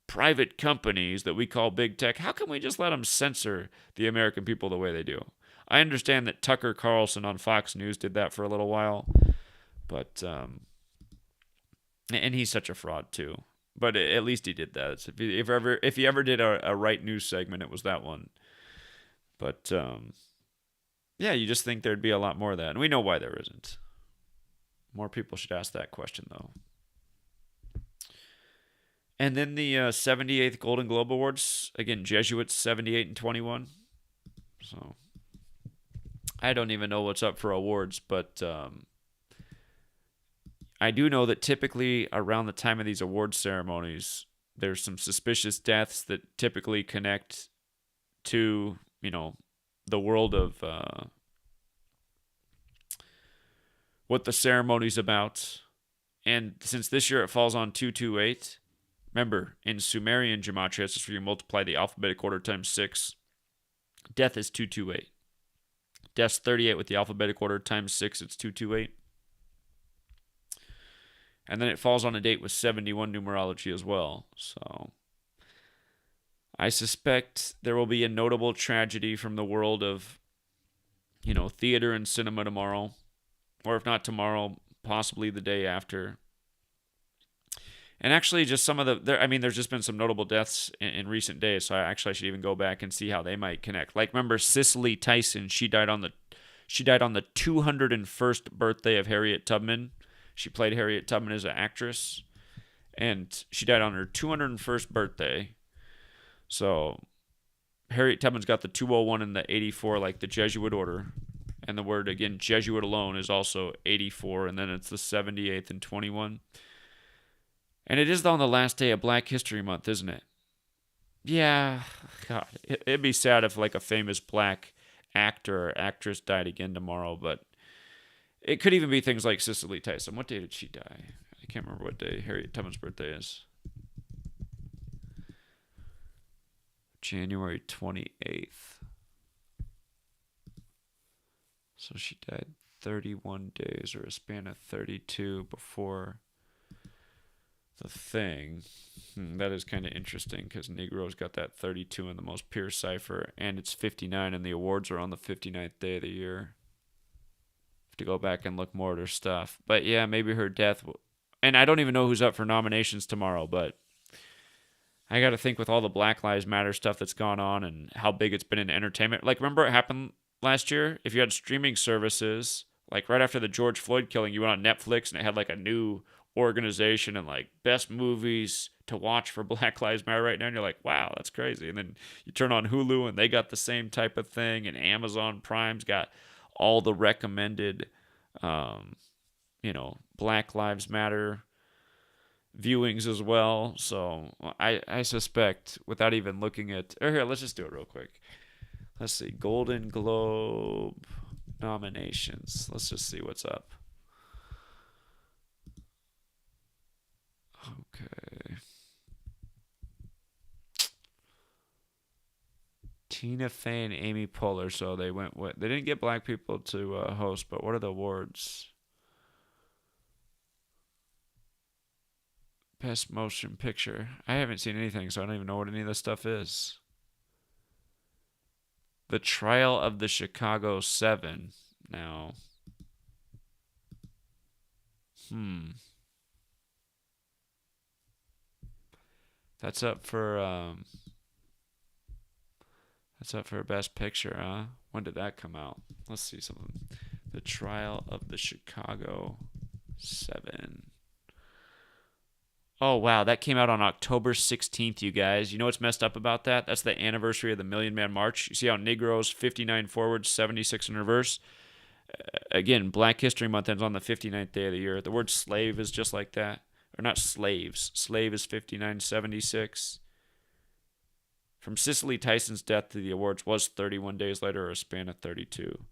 private companies that we call big tech, how can we just let them censor the American people the way they do? I understand that Tucker Carlson on Fox News did that for a little while, but and he's such a fraud too. But at least he did that. If he ever did a right news segment, it was that one. But yeah, you just think there'd be a lot more of that, and we know why there isn't. More people should ask that question, though. And then the 78th Golden Globe Awards. Again, Jesuits 78 and 21. So I don't even know what's up for awards, but I do know that typically around the time of these award ceremonies, there's some suspicious deaths that typically connect to, the world of what the ceremony's about. And since this year it falls on 228, remember, in Sumerian Gematria, it's just where you multiply the alphabetic order times 6. Death is 228. Death's 38 with the alphabetic order times 6, it's 228. And then it falls on a date with 71 numerology as well. So I suspect there will be a notable tragedy from the world of, theater and cinema tomorrow. or if not tomorrow, possibly the day after. And actually, just some of there's just been some notable deaths in recent days. So I should even go back and see how they might connect. Like, remember Cicely Tyson? She died on the 201st birthday of Harriet Tubman. She played Harriet Tubman as an actress, and she died on her 201st birthday. So Harriet Tubman's got the 201 and the 84, like the Jesuit order. And the word, again, Jesuit alone is also 84, and then it's the 78th and 21. And it is on the last day of Black History Month, isn't it? Yeah, God, it'd be sad if like a famous black actor or actress died again tomorrow, but it could even be things like Cicely Tyson. What day did she die? I can't remember what day Harriet Tubman's birthday is. January 28th. So she died 31 days, or a span of 32 before the thing. That is kind of interesting because Negro's got that 32 in the most pure cipher, and it's 59, and the awards are on the 59th day of the year. Have to go back and look more at her stuff. But yeah, maybe her death. And I don't even know who's up for nominations tomorrow, but I got to think with all the Black Lives Matter stuff that's gone on and how big it's been in entertainment. Like, remember it happened last year? If you had streaming services, like right after the George Floyd killing, you went on Netflix and it had like a new organization and like best movies to watch for Black Lives Matter right now. And you're like, wow, that's crazy. And then you turn on Hulu and they got the same type of thing. And Amazon Prime's got all the recommended, Black Lives Matter viewings as well. So I suspect, without even looking at, or here, let's just do it real quick. Let's see, Golden Globe nominations. Let's just see what's up. Okay. Tina Fey and Amy Poehler. So they went with, they didn't get black people to host, but what are the awards? Best Motion Picture. I haven't seen anything, so I don't even know what any of this stuff is. The Trial of the Chicago 7. Now, That's up for Best Picture, huh? When did that come out? Let's see something. The Trial of the Chicago 7. Oh, wow. That came out on October 16th, you guys. You know what's messed up about that? That's the anniversary of the Million Man March. You see how Negroes 59 forward, 76 in reverse? Again, Black History Month ends on the 59th day of the year. The word slave is just like that. Or not slaves. Slave is 5976. From Cicely Tyson's death to the awards was 31 days later, or a span of 32.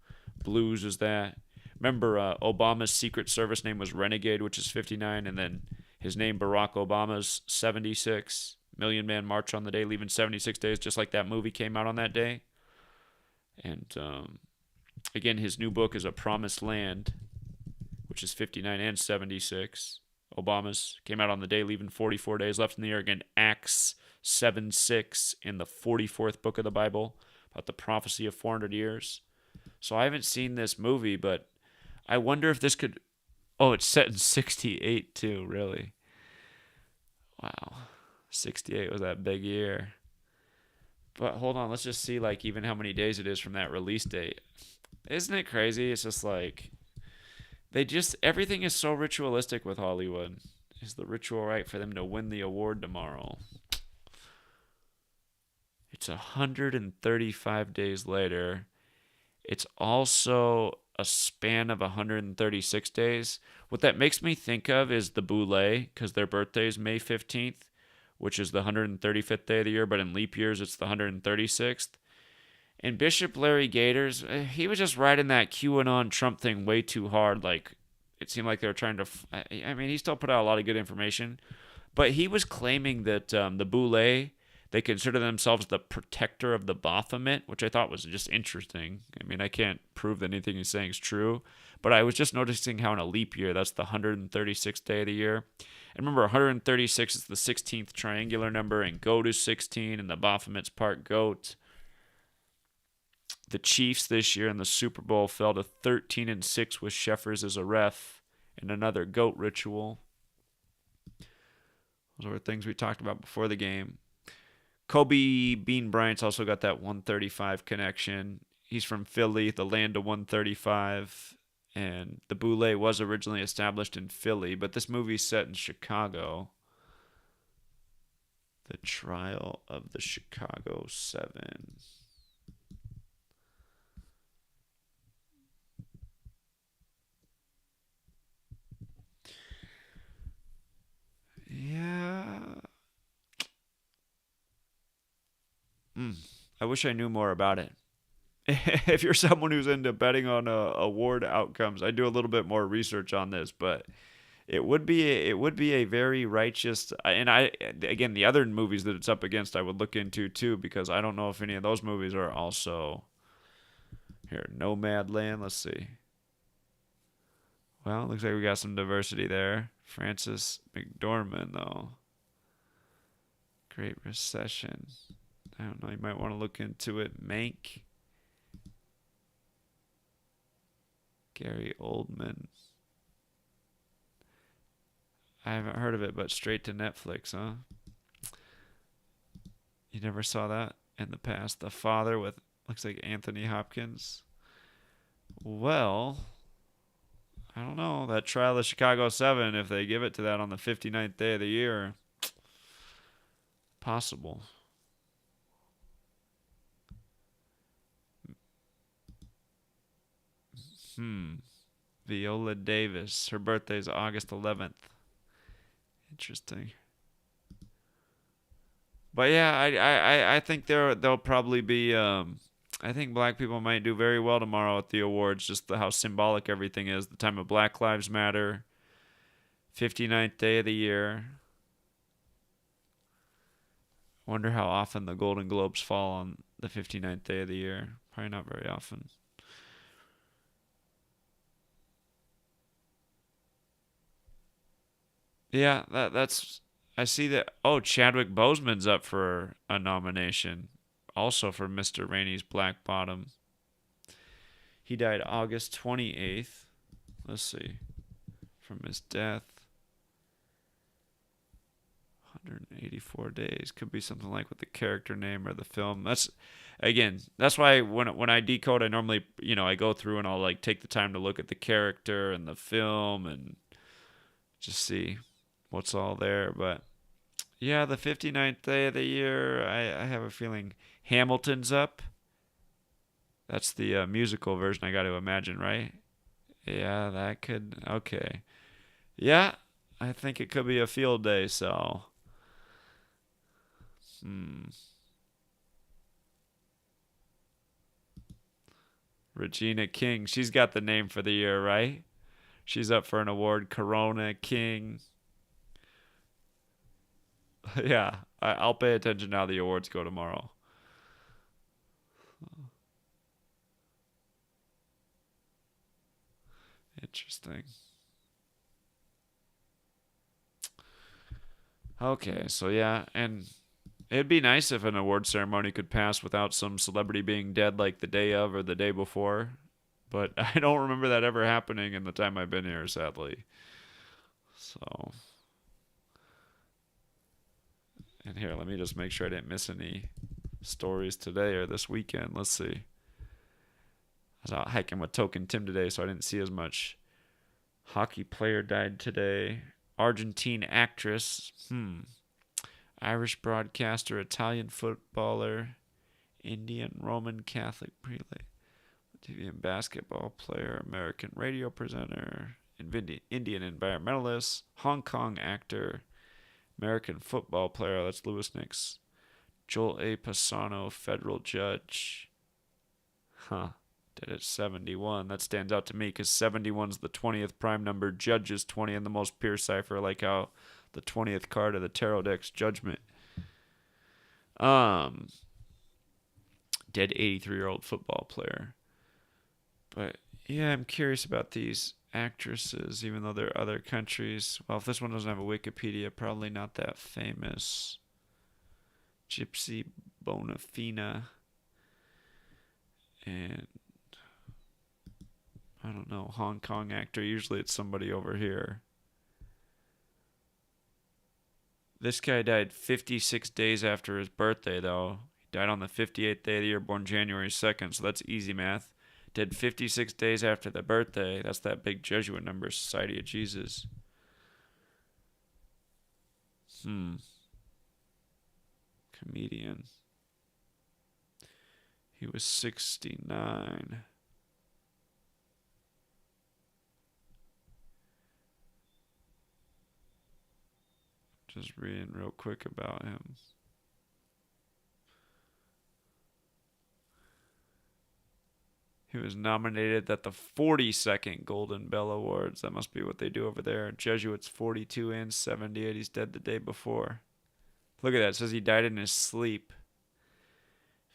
Blues is that. Remember, Obama's Secret Service name was Renegade, which is 59, and then his name, Barack Obama's 76. Million Man March on the day, leaving 76 days, just like that movie came out on that day. And again, his new book is A Promised Land, which is 59 and 76. Obama's came out on the day, leaving 44 days left in the year. Again, Acts 7:6 in the 44th book of the Bible, about the prophecy of 400 years. So I haven't seen this movie, but I wonder if this could... Oh, it's set in 68 too, really. Wow. 68 was that big year. But hold on, let's just see like even how many days it is from that release date. Isn't it crazy? It's just like everything is so ritualistic with Hollywood. Is the ritual right for them to win the award tomorrow? It's 135 days later. It's also a span of 136 days. What that makes me think of is the Boulay, because their birthday is May 15th, which is the 135th day of the year, but in leap years it's the 136th. And Bishop Larry Gators, he was just riding that QAnon Trump thing way too hard. Like, it seemed like they were trying to... I mean, he still put out a lot of good information, but he was claiming that the Boulay... They consider themselves the protector of the Baphomet, which I thought was just interesting. I mean, I can't prove that anything he's saying is true, but I was just noticing how in a leap year, that's the 136th day of the year. And remember, 136 is the 16th triangular number, and goat is 16, and the Baphomet's part goat. The Chiefs this year in the Super Bowl fell to 13-6 with Sheffers as a ref in another GOAT ritual. Those were things we talked about before the game. Kobe Bean Bryant's also got that 135 connection. He's from Philly, the land of 135. And the Boule was originally established in Philly, but this movie's set in Chicago. The Trial of the Chicago 7. Yeah. I wish I knew more about it. If you're someone who's into betting on award outcomes, I do a little bit more research on this, but it would be a very righteous, and I again, the other movies that it's up against I would look into too, because I don't know if any of those movies are also here. Nomadland, let's see. Well, looks like we got some diversity there. Francis McDormand though. Great Recession. I don't know, you might want to look into it. Mank. Gary Oldman. I haven't heard of it, but straight to Netflix, huh? You never saw that in the past? The Father with, looks like Anthony Hopkins. Well, I don't know. That Trial of Chicago 7, if they give it to that on the 59th day of the year, possible. Viola Davis. Her birthday's August 11th. Interesting. But yeah, I think they'll probably be. I think black people might do very well tomorrow at the awards. Just how symbolic everything is. The time of Black Lives Matter. 59th day of the year. Wonder how often the Golden Globes fall on the 59th day of the year. Probably not very often. Yeah, that's. I see that. Oh, Chadwick Boseman's up for a nomination, also for Mr. Rainey's Black Bottom. He died August 28th. Let's see, from his death. 184 days. Could be something like with the character name or the film. That's why when I decode, I normally I go through and I'll like take the time to look at the character and the film and just see what's all there. But yeah, the 59th day of the year, I have a feeling Hamilton's up. That's the musical version, I got to imagine, right? Yeah, that could. Okay. Yeah, I think it could be a field day, so. Regina King, she's got the name for the year, right? She's up for an award. Corona King. Yeah, I'll pay attention how the awards go tomorrow. Interesting. Okay, so yeah, and it'd be nice if an award ceremony could pass without some celebrity being dead like the day of or the day before. But I don't remember that ever happening in the time I've been here, sadly. So, and here, let me just make sure I didn't miss any stories today or this weekend. Let's see. I was out hiking with Token Tim today, so I didn't see as much. Hockey player died today. Argentine actress. Irish broadcaster, Italian footballer, Indian Roman Catholic prelate, TV and basketball player, American radio presenter, Indian environmentalist, Hong Kong actor, American football player, that's Louis Nix, Joel A. Pisano, federal judge. Dead at 71. That stands out to me because 71's the 20th prime number, judge is 20 in the most pure cipher, like how the 20th card of the tarot deck's Judgment. Dead 83-year-old football player. But yeah, I'm curious about these actresses, even though they're other countries. Well, if this one doesn't have a Wikipedia, probably not that famous. Gypsy Bonafina. And I don't know, Hong Kong actor. Usually it's somebody over here. This guy died 56 days after his birthday, though. He died on the 58th day of the year, born January 2nd, so that's easy math. Dead 56 days after the birthday. That's that big Jesuit number, Society of Jesus. Comedian. He was 69. Just reading real quick about him. He was nominated at the 42nd Golden Bell Awards. That must be what they do over there. Jesuits 42 and 78. He's dead the day before. Look at that. It says he died in his sleep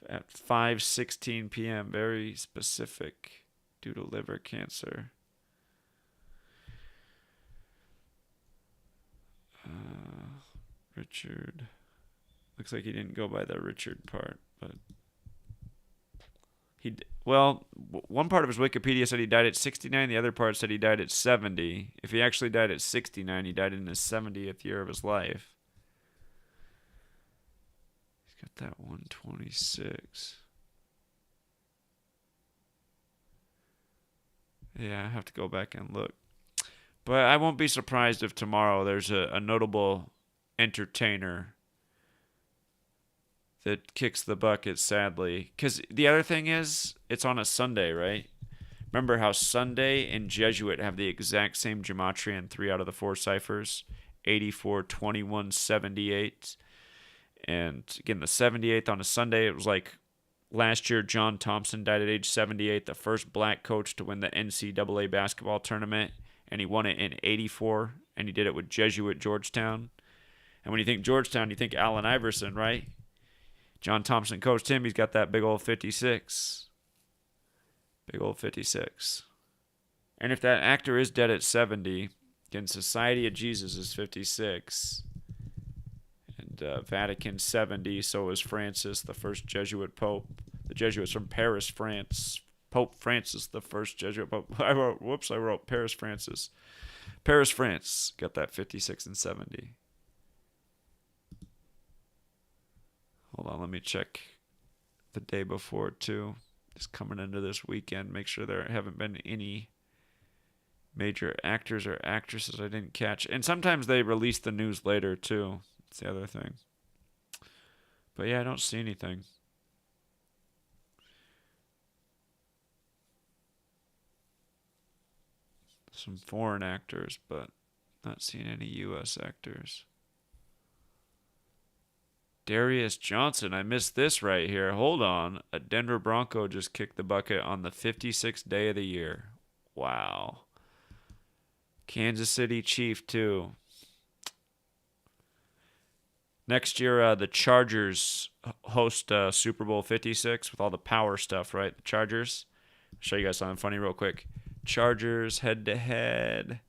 at 5:16 p.m. Very specific, due to liver cancer. Richard. Looks like he didn't go by the Richard part, but one part of his Wikipedia said he died at 69. The other part said he died at 70. If he actually died at 69, he died in his 70th year of his life. He's got that 126. Yeah, I have to go back and look. But I won't be surprised if tomorrow there's a notable entertainer that kicks the bucket, sadly. Because the other thing is, it's on a Sunday, right? Remember how Sunday and Jesuit have the exact same gematria in 3 out of the 4 ciphers? 84, 21, 78. And again, the 78th on a Sunday, it was like last year, John Thompson died at age 78, the first black coach to win the NCAA basketball tournament. And he won it in 84, and he did it with Jesuit Georgetown. And when you think Georgetown, you think Allen Iverson, right? John Thompson coached him. He's got that big old 56. Big old 56. And if that actor is dead at 70, again, Society of Jesus is 56. And Vatican 70, so is Francis, the first Jesuit pope. The Jesuits from Paris, France. Pope Francis, the first Jesuit pope. I wrote Paris, Francis. Paris, France. Got that 56 and 70. Hold on, let me check the day before, too. Just coming into this weekend. Make sure there haven't been any major actors or actresses I didn't catch. And sometimes they release the news later, too. That's the other thing. But yeah, I don't see anything. Some foreign actors, but not seeing any U.S. actors. Darius Johnson, I missed this right here. Hold on. A Denver Bronco just kicked the bucket on the 56th day of the year. Wow. Kansas City Chief, too. Next year, the Chargers host Super Bowl 56 with all the power stuff, right? The Chargers. I'll show you guys something funny real quick. Chargers head-to-head. I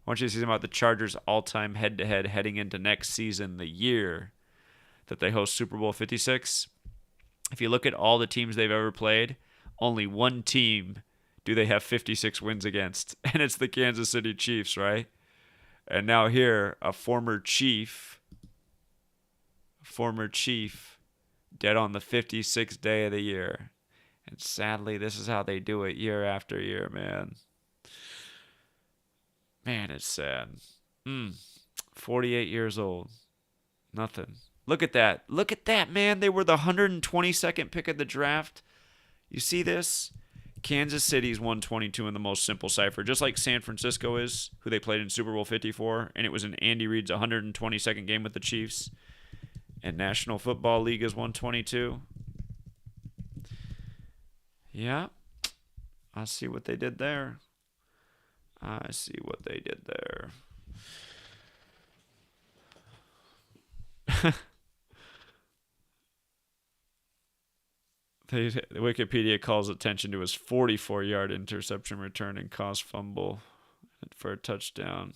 want you to see something about the Chargers all-time head-to-head heading into next season, the year that they host Super Bowl 56. If you look at all the teams they've ever played, only one team do they have 56 wins against, and it's the Kansas City Chiefs, right? And now here, a former Chief, dead on the 56th day of the year. And sadly, this is how they do it year after year, man. Man, it's sad. 48 years old. Nothing. Look at that. Look at that, man. They were the 122nd pick of the draft. You see this? Kansas City's 122 in the most simple cipher, just like San Francisco is, who they played in Super Bowl 54, and it was in Andy Reid's 122nd game with the Chiefs. And National Football League is 122. Yeah. I see what they did there. Wikipedia calls attention to his 44-yard interception return and caused fumble for a touchdown.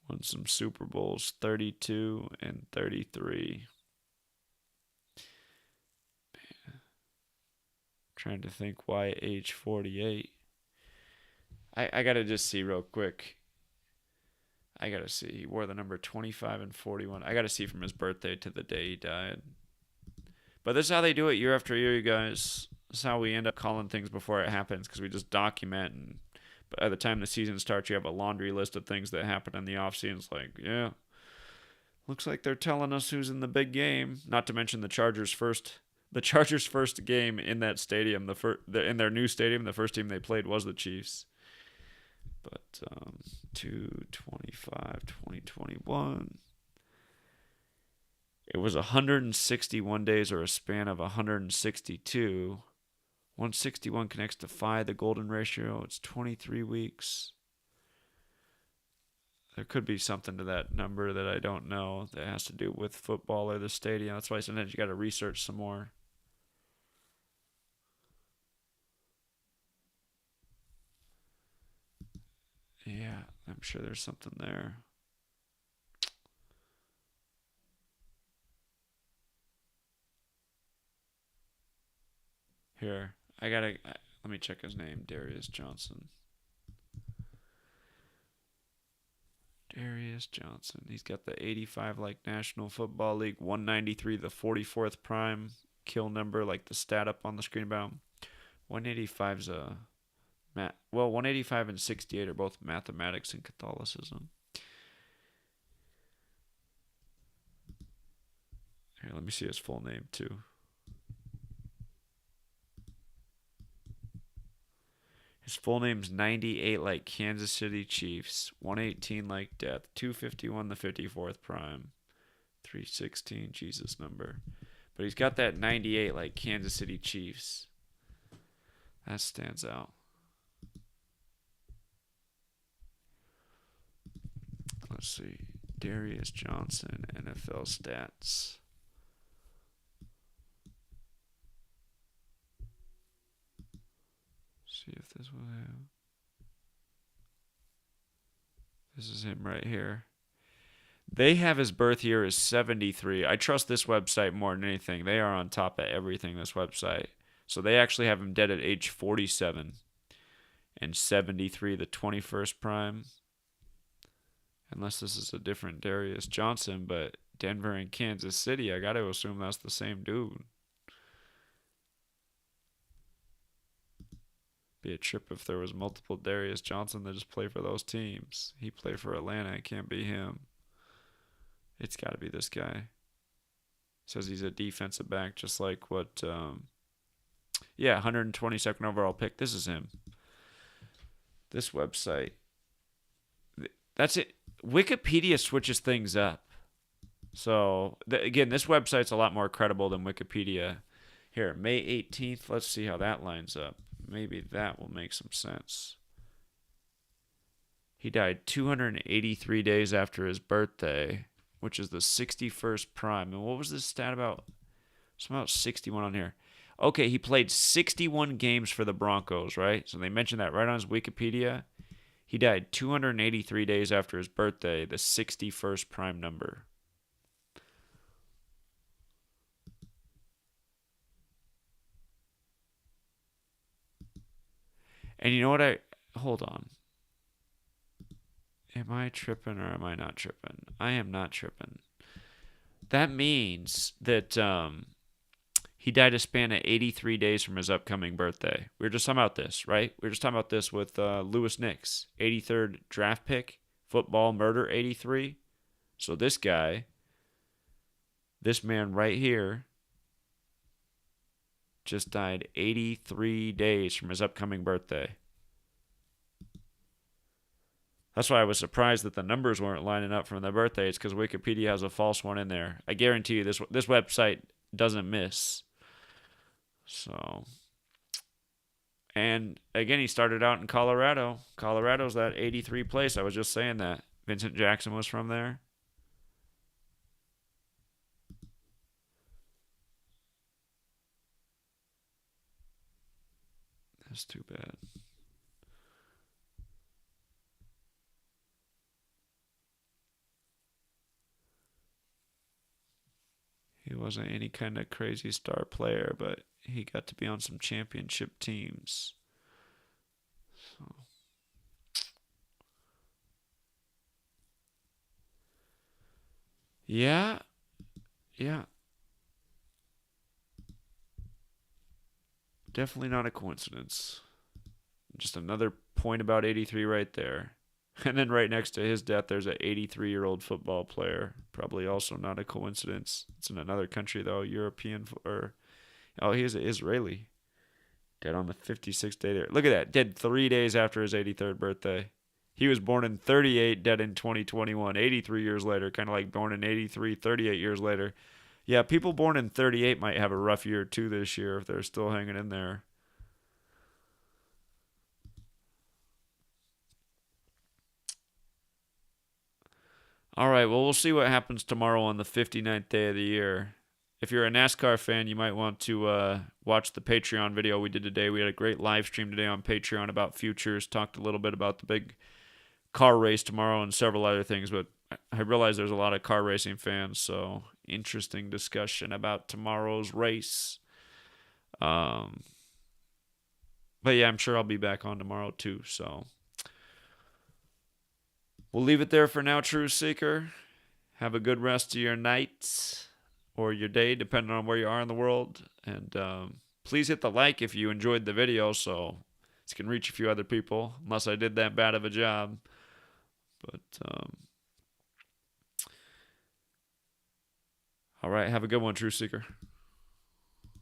Won some Super Bowls, 32 and 33. Trying to think why age 48. I gotta just see real quick. I gotta see. He wore the number 25 and 41. I gotta see from his birthday to the day he died. But this is how they do it year after year, you guys. This is how we end up calling things before it happens, because we just document, and by the time the season starts, you have a laundry list of things that happen in the off season. It's like, yeah, looks like they're telling us who's in the big game. Not to mention the Chargers' first game in that stadium, in their new stadium, the first team they played was the Chiefs. But 2021. It was 161 days, or a span of 162. 161 connects to 5, the golden ratio. It's 23 weeks. There could be something to that number that I don't know that has to do with football or the stadium. That's why sometimes you got to research some more. Yeah, I'm sure there's something there. Here, let me check his name. Darius Johnson. Darius Johnson. He's got the 85 like National Football League, 193, the 44th prime kill number, like the stat up on the screen about him. 185's a 185 and 68 are both mathematics and Catholicism. Here, let me see his full name too. His full name's 98 like Kansas City Chiefs, 118 like death, 251 the 54th prime, 316 Jesus number. But he's got that 98 like Kansas City Chiefs. That stands out. Let's see. Darius Johnson, NFL stats. See if this will have. This is him right here. They have his birth year as 73. I trust this website more than anything. They are on top of everything, this website. So they actually have him dead at age 47 and 73, the 21st prime. Unless this is a different Darius Johnson, but Denver and Kansas City, I got to assume that's the same dude. Be a trip if there was multiple Darius Johnson that just play for those teams. He played for Atlanta. It can't be him. It's got to be this guy. Says he's a defensive back, just like what. 122nd overall pick. This is him. This website. That's it. Wikipedia switches things up. So, again, this website's a lot more credible than Wikipedia. Here, May 18th. Let's see how that lines up. Maybe that will make some sense. He died 283 days after his birthday, which is the 61st prime. And what was this stat about? Something about 61 on here. Okay, he played 61 games for the Broncos, right? So they mentioned that right on his Wikipedia. He died 283 days after his birthday, the 61st prime number. And you know what hold on. Am I tripping or am I not tripping? I am not tripping. That means that he died a span of 83 days from his upcoming birthday. We were just talking about this, right? We were just talking about this with Lewis Nix, 83rd draft pick, football murder 83. So this guy, this man right here, just died 83 days from his upcoming birthday. That's why I was surprised that the numbers weren't lining up from the birthday. It's because Wikipedia has a false one in there. I guarantee you this website doesn't miss. So, and again, he started out in Colorado. Colorado's that 83 place. I was just saying that. Vincent Jackson was from there. That's too bad. He wasn't any kind of crazy star player, but he got to be on some championship teams. So. Yeah. Definitely not a coincidence. Just another point about 83 right there. And then right next to his death, there's an 83-year-old football player. Probably also not a coincidence. It's in another country, though. European, or, oh, he's an Israeli. Dead on the 56th day there. Look at that. Dead 3 days after his 83rd birthday. He was born in 38, dead in 2021. 83 years later. Kind of like born in 83, 38 years later. Yeah, people born in 38 might have a rough year, too, this year if they're still hanging in there. All right, well, we'll see what happens tomorrow on the 59th day of the year. If you're a NASCAR fan, you might want to watch the Patreon video we did today. We had a great live stream today on Patreon about futures, talked a little bit about the big car race tomorrow and several other things, but I realize there's a lot of car racing fans, so interesting discussion about tomorrow's race. But yeah, I'm sure I'll be back on tomorrow too, so we'll leave it there for now, True Seeker. Have a good rest of your night or your day, depending on where you are in the world. And please hit the like if you enjoyed the video so this can reach a few other people, unless I did that bad of a job. But, all right, have a good one, True Seeker.